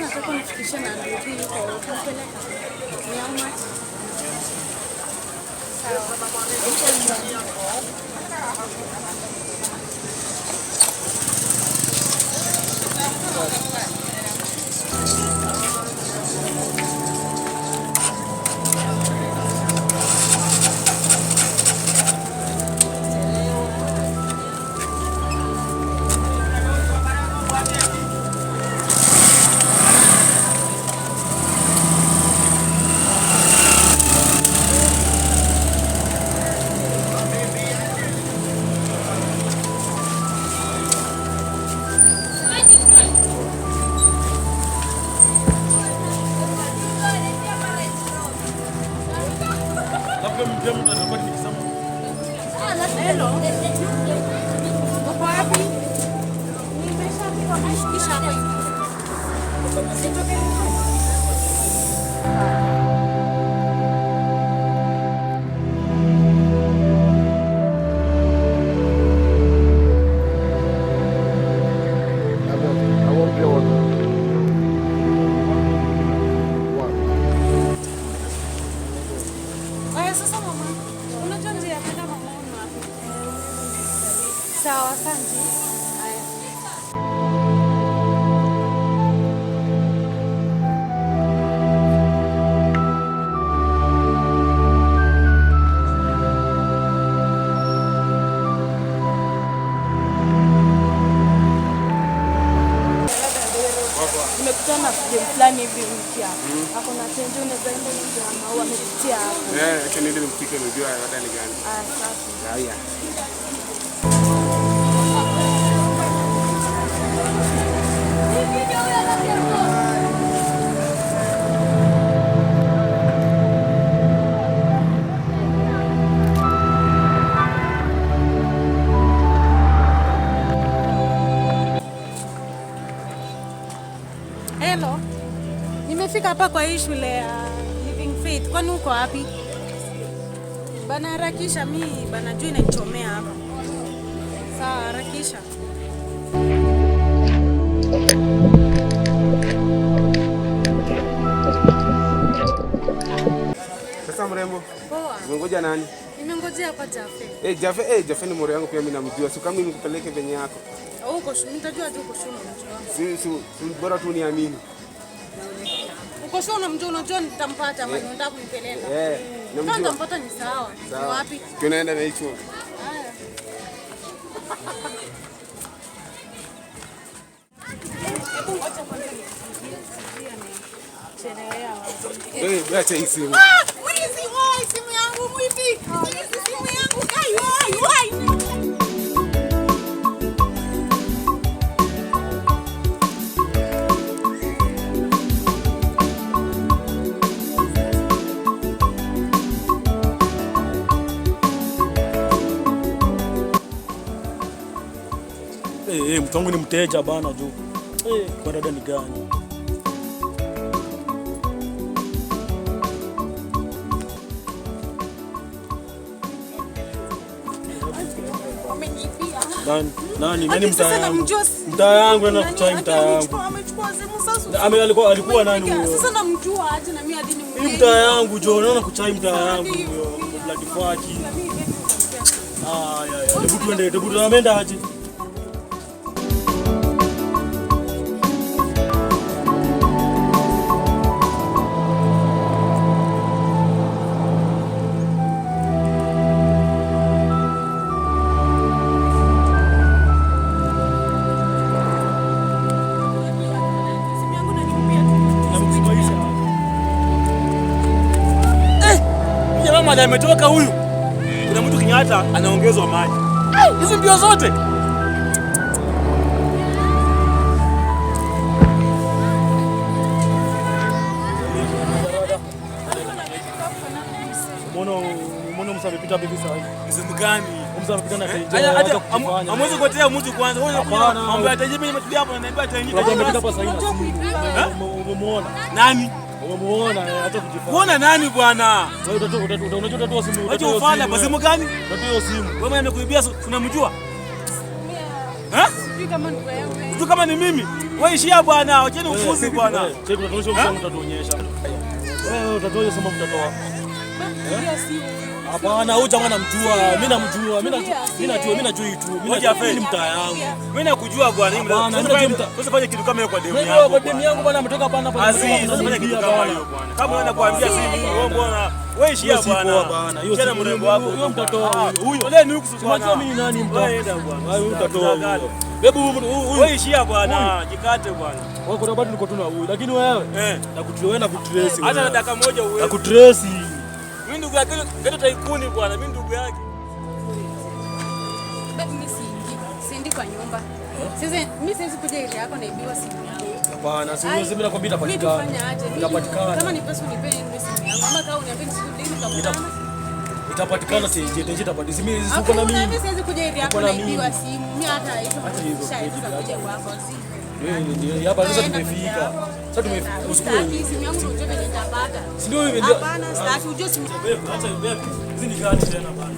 nilikuwa nataka nifikishe na ndugu yuko kupeleka. Ni how much? Sawa, asante. Haya. Nimekutana na fulani hivi mpya. Hapo na tenjo unaweza enda nje ama amepitia hapo. Lakini ndio mpike unajua labda ni gani. Safi. Haya. Hello. Nimefika hapa kwa hii shule ya Living Faith. Kwani uko wapi? Bana harakisha mimi bana juu inanichomea hapa. Sawa, harakisha. Sasa mrembo. Poa. Unangoja nani? Nimengojea hapa Jafe. Jafe ni moro yangu pia mimi namjua. Si kama mimi nikupeleke penye yako. Uko shule, nitajua tu uko shule unajua. Si bora tu niamini. Uko shule unajua nitampata ama unataka kunipeleka? Namjua. Nitampata ni sawa. Ni wapi? Tunaenda na hicho. Haya. Acha hii simu. Mwizi, wai simu yangu mwizi. Simu yangu kai wai. Mtu wangu ni mteja bana juu. Kwa dada ni gani? Nani mtaa yangu? Mtaa yangu na kuchai mtaa yangu. Amechukua simu sasa. Alikuwa nani huyo? Sasa namjua aje na mimi hadi ni mimi. Mtaa yangu jo, naona kuchai mtaa yangu huyo. Blood faki. Hebu tunaenda aje? Mama ametoka huyu. Kuna mtu kinyata anaongezwa maji. Hizi mbio zote. Mbona msapita bibi sasa? Msimu gani? Msapita na tenjo. Amwezi kuotea mtu kwanza. Wewe mambo ya tenjo mimi nimetulia hapa na niambia tenjo. Labda amepita hapa sasa. Umemuona? Nani? Umemuona hata kujifanya. Kuona nani bwana? Wewe unajua tatoa simu. Wacha ufanya kwa simu gani? Tatoa simu. Wewe mwenye amekuibia unamjua? Sijui kama ni wewe. Sijui kama ni mimi. Wewe ishia bwana, wacheni ufuzi bwana. Cheki tunatosha msamo utatuonyesha. Wewe utatoa sema mtatoa. Hapana, huyu jamaa namjua. Mimi namjua. Mimi najua tu. Mimi mtaa yangu. Mimi nakujua bwana. Sasa fanya kitu kama hiyo kwa demu yangu. Kwa demu yangu bwana ametoka hapa hapa. Sasa fanya kitu kama hiyo bwana. Kama unaenda kuambia sisi wewe bwana. Wewe ishia bwana. Hiyo tena mrembo wako. Huyo mtatoa huyo. Ole ni huku bwana. Unajua mimi nani mtaa? Wewe enda bwana. Wewe mtatoa. Hebu wewe ishia bwana. Jikate bwana. Wewe kuna bado niko tu na huyu. Lakini wewe nakutrace na kutrace. Hata na dakika moja uwe. Nakutrace. Mimi ndugu yake Geto Tycoon bwana, mimi ndugu yake. Mimi siendi kwa nyumba. Sasa mimi siwezi kuja ile yako naibiwa simu yangu. Hapana, siwezi mimi nakwambia itapatikana. Itapatikana. Kama ni pesa unipe ile simu yangu. Ama kama uniambie nisirudi nitakutana. Itapatikana tenje itapatikana. Mimi siko na mimi. Mimi siwezi kuja ile yako naibiwa simu. Mimi hata hizo shahidi kuja kwako. Ndio hapa sasa tumefika. Sasa tumefika. Usikue simu yangu ndio nitapata. Si ndio hivi ndio. Hapana, sitaki ujue simu. Acha hivi. Hizi ni gani tena bana?